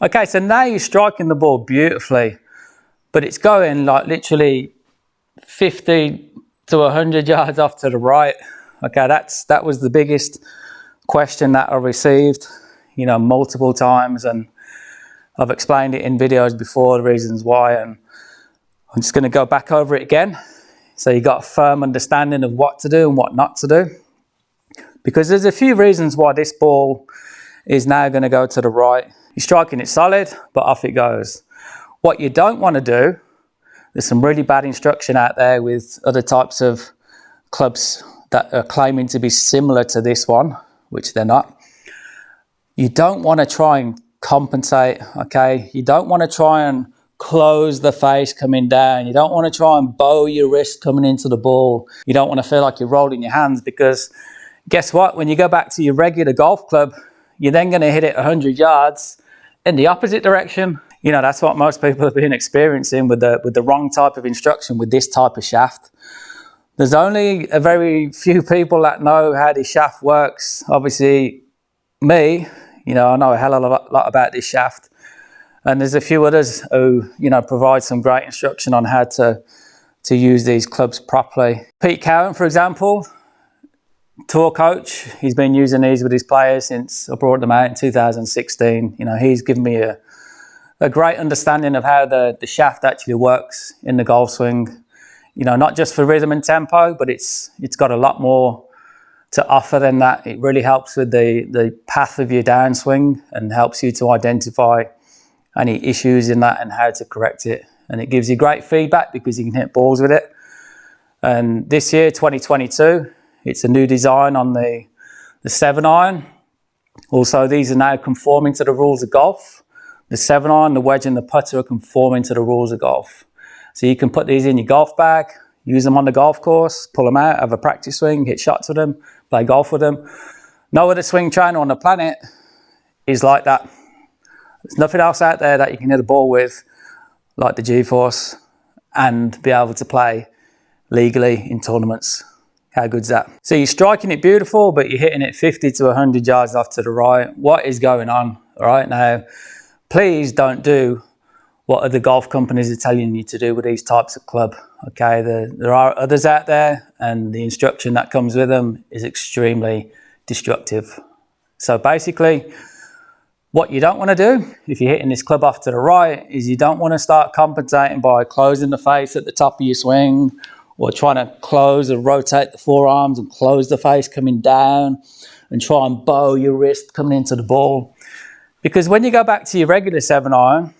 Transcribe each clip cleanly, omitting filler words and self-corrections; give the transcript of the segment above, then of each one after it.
Okay, so now you're striking the ball beautifully, but it's going like literally 50 to 100 yards off to the right. Okay, that was the biggest question that I received, you know, multiple times, and I've explained it in videos before, the reasons why, and I'm just going to go back over it again. So you got a firm understanding of what to do and what not to do. Because there's a few reasons why this ball is now going to go to the right. You're striking it solid, but off it goes. What you don't want to do, there's some really bad instruction out there with other types of clubs that are claiming to be similar to this one, which they're not. You don't want to try and compensate, okay? You don't want to try and close the face coming down. You don't want to try and bow your wrist coming into the ball. You don't want to feel like you're rolling your hands, because guess what? When you go back to your regular golf club, you're then going to hit it 100 yards in the opposite direction. You know, that's what most people have been experiencing with the wrong type of instruction with this type of shaft. There's only a very few people that know how this shaft works. Obviously, me, you know, I know a hell of a lot about this shaft. And there's a few others who, you know, provide some great instruction on how to use these clubs properly. Pete Cowan, for example, tour coach, he's been using these with his players since I brought them out in 2016. You know, he's given me a great understanding of how the shaft actually works in the golf swing. You know, not just for rhythm and tempo, but it's got a lot more to offer than that. It really helps with the path of your downswing and helps you to identify any issues in that and how to correct it. And it gives you great feedback because you can hit balls with it. And this year, 2022, it's a new design on the 7-iron. Also, these are now conforming to the rules of golf. The 7-iron, the wedge and the putter are conforming to the rules of golf. So you can put these in your golf bag, use them on the golf course, pull them out, have a practice swing, hit shots with them, play golf with them. No other swing trainer on the planet is like that. There's nothing else out there that you can hit a ball with like the GForce and be able to play legally in tournaments. How good's that? So you're striking it beautiful, but you're hitting it 50 to 100 yards off to the right. What is going on? All right, now, please don't do what other golf companies are telling you to do with these types of club. Okay, there are others out there, and the instruction that comes with them is extremely destructive. So basically, what you don't want to do if you're hitting this club off to the right is you don't want to start compensating by closing the face at the top of your swing, or trying to close and rotate the forearms and close the face coming down and try and bow your wrist coming into the ball. Because when you go back to your regular 7-iron,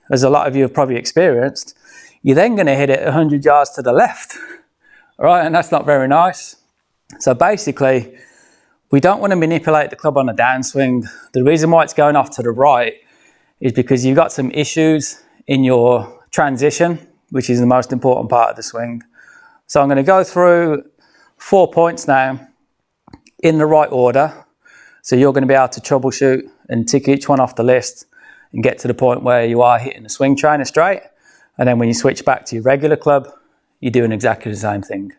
as a lot of you have probably experienced, you're then going to hit it 100 yards to the left. All right, and that's not very nice. So basically, we don't want to manipulate the club on a downswing. The reason why it's going off to the right is because you've got some issues in your transition, which is the most important part of the swing. So I'm going to go through 4 points now in the right order. So you're going to be able to troubleshoot and tick each one off the list and get to the point where you are hitting the swing trainer straight. And then when you switch back to your regular club, you're doing exactly the same thing.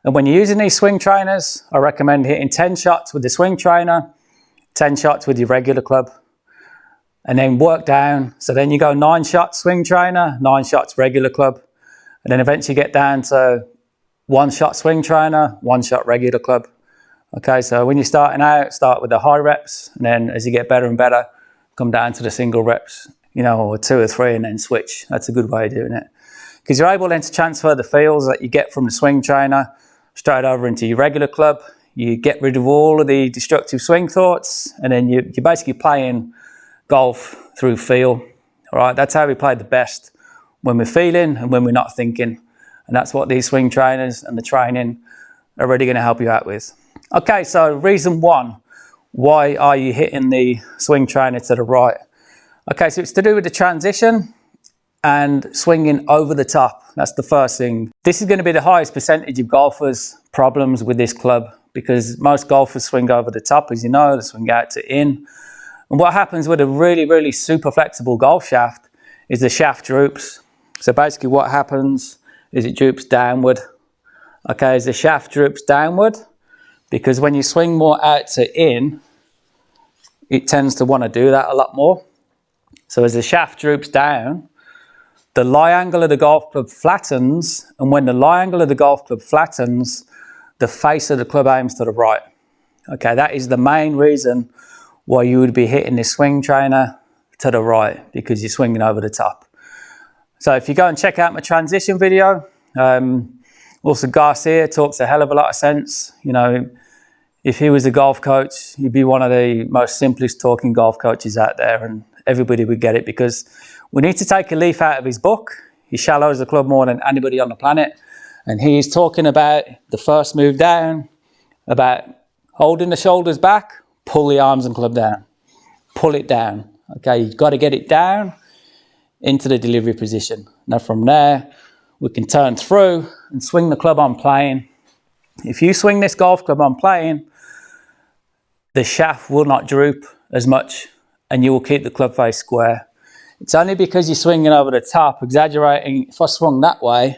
And when you're using these swing trainers, I recommend hitting 10 shots with the swing trainer, 10 shots with your regular club, and then work down. So then you go 9 shots swing trainer, 9 shots regular club, and then eventually get down to 1 shot swing trainer, 1 shot regular club. Okay, so when you're starting out, start with the high reps, and then as you get better and better, come down to the single reps, you know, or 2 or 3, and then switch. That's a good way of doing it. Because you're able then to transfer the feels that you get from the swing trainer straight over into your regular club. You get rid of all of the destructive swing thoughts, and then you're basically playing golf through feel. All right, that's how we play the best, when we're feeling and when we're not thinking. And that's what these swing trainers and the training are really going to help you out with. Okay, so reason 1, why are you hitting the swing trainer to the right? Okay, so it's to do with the transition and swinging over the top. That's the first thing. This is going to be the highest percentage of golfers' problems with this club, because most golfers swing over the top, as you know, they swing out to in. And what happens with a really, really super flexible golf shaft is the shaft droops. So basically what happens is it droops downward. Okay, as the shaft droops downward, because when you swing more out to in, it tends to want to do that a lot more. So as the shaft droops down, the lie angle of the golf club flattens, and when the lie angle of the golf club flattens, the face of the club aims to the right. Okay, that is the main reason why you would be hitting this swing trainer to the right, because you're swinging over the top. So if you go and check out my transition video, also Garcia talks a hell of a lot of sense. You know, if he was a golf coach, he'd be one of the most simplest talking golf coaches out there, and everybody would get it, because we need to take a leaf out of his book. He shallows the club more than anybody on the planet, and he's talking about the first move down, about holding the shoulders back, pull the arms and club down, pull it down. Okay, you've got to get it down into the delivery position. Now from there, we can turn through and swing the club on plane. If you swing this golf club on plane, the shaft will not droop as much, and you will keep the club face square. It's only because you're swinging over the top, exaggerating. If I swung that way,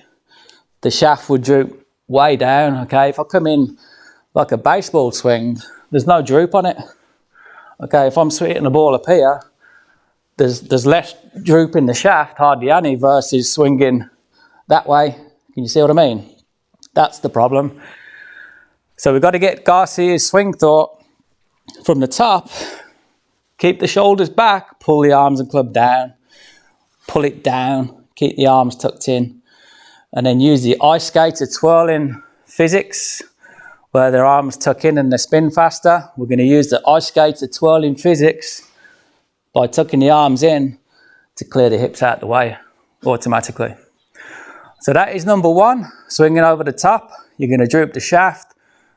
the shaft would droop way down, okay? If I come in like a baseball swing, there's no droop on it. Okay, if I'm hitting the ball up here, there's less droop in the shaft, hardly any, versus swinging that way. Can you see what I mean? That's the problem. So we've got to get Garcia's swing thought from the top. Keep the shoulders back, pull the arms and club down, pull it down, keep the arms tucked in, and then use the ice skater twirling physics, where their arms tuck in and they spin faster. We're going to use the ice skater twirling physics by tucking the arms in to clear the hips out the way automatically. So that is number one, swinging over the top. You're going to droop the shaft,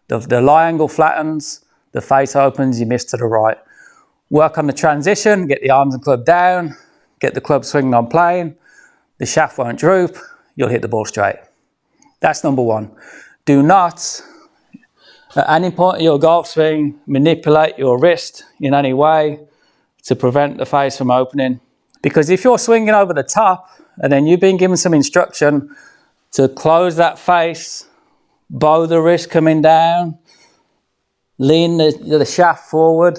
the lie angle flattens, the face opens, you miss to the right. Work on the transition, get the arms and club down, get the club swinging on plane, the shaft won't droop, you'll hit the ball straight. That's number one. Do not, at any point of your golf swing, manipulate your wrist in any way to prevent the face from opening. Because if you're swinging over the top and then you've been given some instruction to close that face, bow the wrist coming down, lean the shaft forward,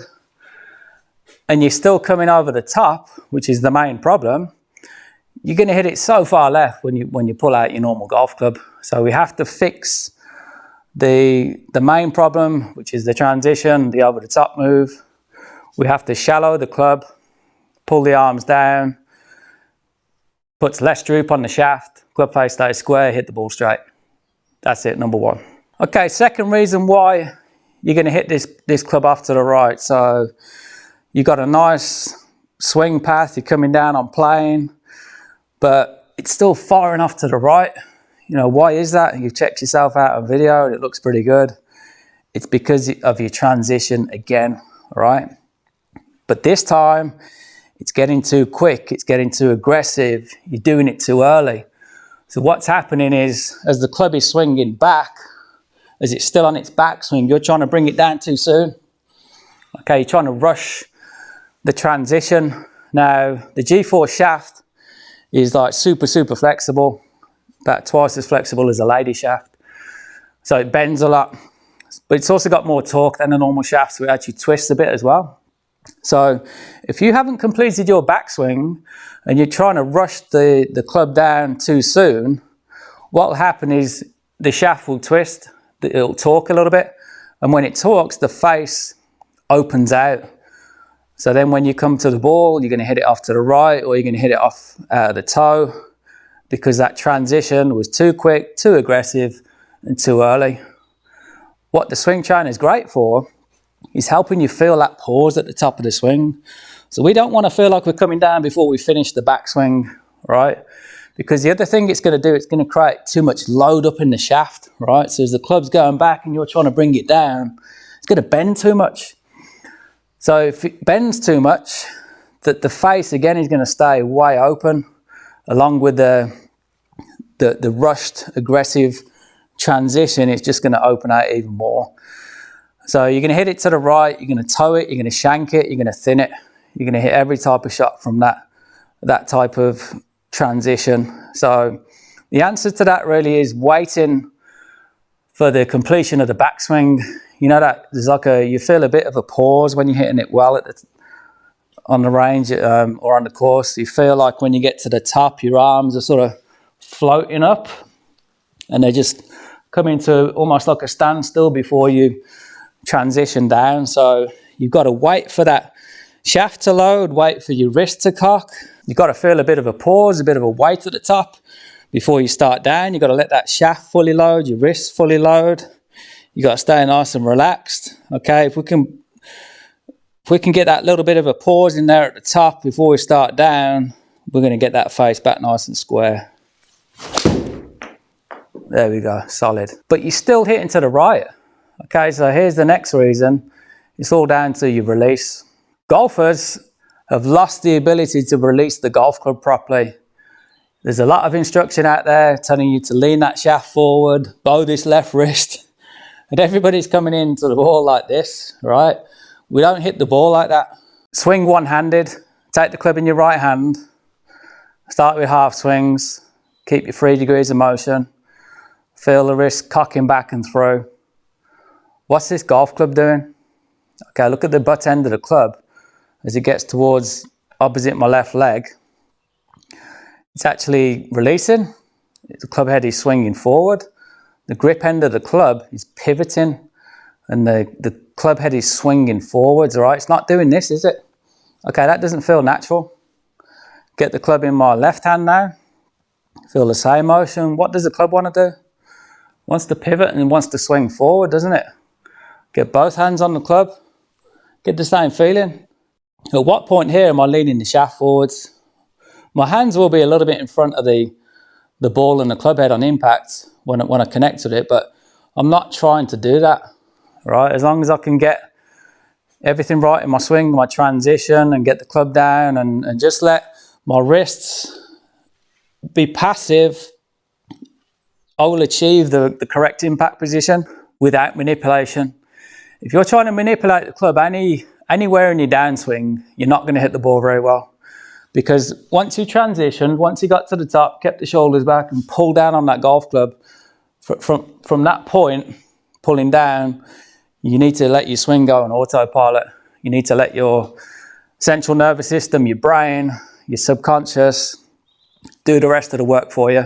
and you're still coming over the top, which is the main problem, you're going to hit it so far left when you pull out your normal golf club. So we have to fix the main problem, which is the transition, the over the top move. We have to shallow the club, pull the arms down, puts less droop on the shaft, club face stays square, hit the ball straight. That's it, number one. Okay, second reason why you're going to hit this club off to the right. So you've got a nice swing path, you're coming down on plane, but it's still far enough to the right. You know, why is that? You've checked yourself out on video and it looks pretty good. It's because of your transition again, all right? But this time, it's getting too quick, it's getting too aggressive, you're doing it too early. So what's happening is, as the club is swinging back, as it's still on its backswing, you're trying to bring it down too soon. Okay, you're trying to rush the transition. Now, the GForce shaft is like super flexible, about twice as flexible as a lady shaft. So it bends a lot, but it's also got more torque than a normal shaft, so it actually twists a bit as well. So if you haven't completed your backswing and you're trying to rush the club down too soon, what will happen is the shaft will twist, it'll torque a little bit, and when it torques, the face opens out. So then when you come to the ball, you're going to hit it off to the right, or you're going to hit it off the toe, because that transition was too quick, too aggressive, and too early. What the swing trainer is great for is helping you feel that pause at the top of the swing. So we don't want to feel like we're coming down before we finish the backswing, right? Because the other thing it's going to do, it's going to create too much load up in the shaft, right? So as the club's going back and you're trying to bring it down, it's going to bend too much. So if it bends too much, the face again is going to stay way open, along with the rushed, aggressive transition. It's just going to open out even more. So you're going to hit it to the right, you're going to toe it, you're going to shank it, you're going to thin it. You're going to hit every type of shot from that type of transition. So the answer to that really is waiting for the completion of the backswing. You know that there's like you feel a bit of a pause when you're hitting it well on the range or on the course, you feel like when you get to the top, your arms are sort of floating up and they just come into almost like a standstill before you transition down. So you've got to wait for that shaft to load, wait for your wrist to cock. You've got to feel a bit of a pause, a bit of a weight at the top before you start down. You've got to let that shaft fully load, your wrist fully load. You've got to stay nice and relaxed. Okay, if we can get that little bit of a pause in there at the top before we start down, we're going to get that face back nice and square. There we go, solid. But you're still hitting to the right. Okay, so here's the next reason. It's all down to your release. Golfers have lost the ability to release the golf club properly. There's a lot of instruction out there telling you to lean that shaft forward, bow this left wrist, and everybody's coming into the ball like this, right? We don't hit the ball like that. Swing one-handed, take the club in your right hand, start with half swings, keep your 3 degrees of motion, feel the wrist cocking back and through. What's this golf club doing? Okay, look at the butt end of the club as it gets towards opposite my left leg. It's actually releasing. The club head is swinging forward. The grip end of the club is pivoting and the club head is swinging forwards, all right? It's not doing this, is it? Okay, that doesn't feel natural. Get the club in my left hand now. Feel the same motion. What does the club want to do? Wants to pivot and wants to swing forward, doesn't it? Get both hands on the club. Get the same feeling. At what point here am I leaning the shaft forwards? My hands will be a little bit in front of the ball and the club head on impact when I connect with it, but I'm not trying to do that, right? As long as I can get everything right in my swing, my transition, and get the club down and just let my wrists be passive, I will achieve the correct impact position without manipulation. If you're trying to manipulate the club anywhere in your downswing, you're not going to hit the ball very well. Because once you transitioned, once you got to the top, kept the shoulders back and pulled down on that golf club, from that point, pulling down, you need to let your swing go on autopilot. You need to let your central nervous system, your brain, your subconscious, do the rest of the work for you.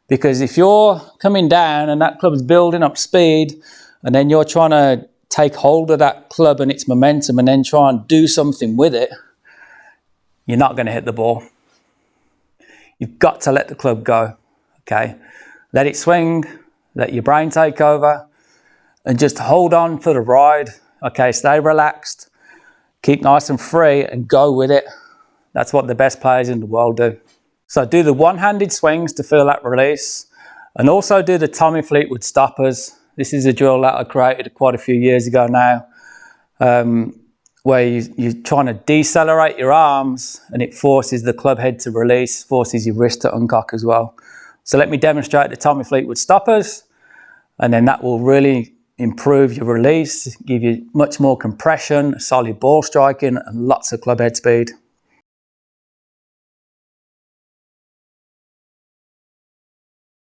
Because if you're coming down and that club's building up speed, and then you're trying to take hold of that club and its momentum and then try and do something with it, you're not going to hit the ball. You've got to let the club go, okay? Let it swing, let your brain take over, and just hold on for the ride, okay? Stay relaxed, keep nice and free, and go with it. That's what the best players in the world do. So do the one-handed swings to feel that release, and also do the Tommy Fleetwood stoppers. This is a drill that I created quite a few years ago now, where you're trying to decelerate your arms and it forces the club head to release, forces your wrist to uncock as well. So let me demonstrate the Tommy Fleetwood stoppers, and then that will really improve your release, give you much more compression, solid ball striking, and lots of club head speed.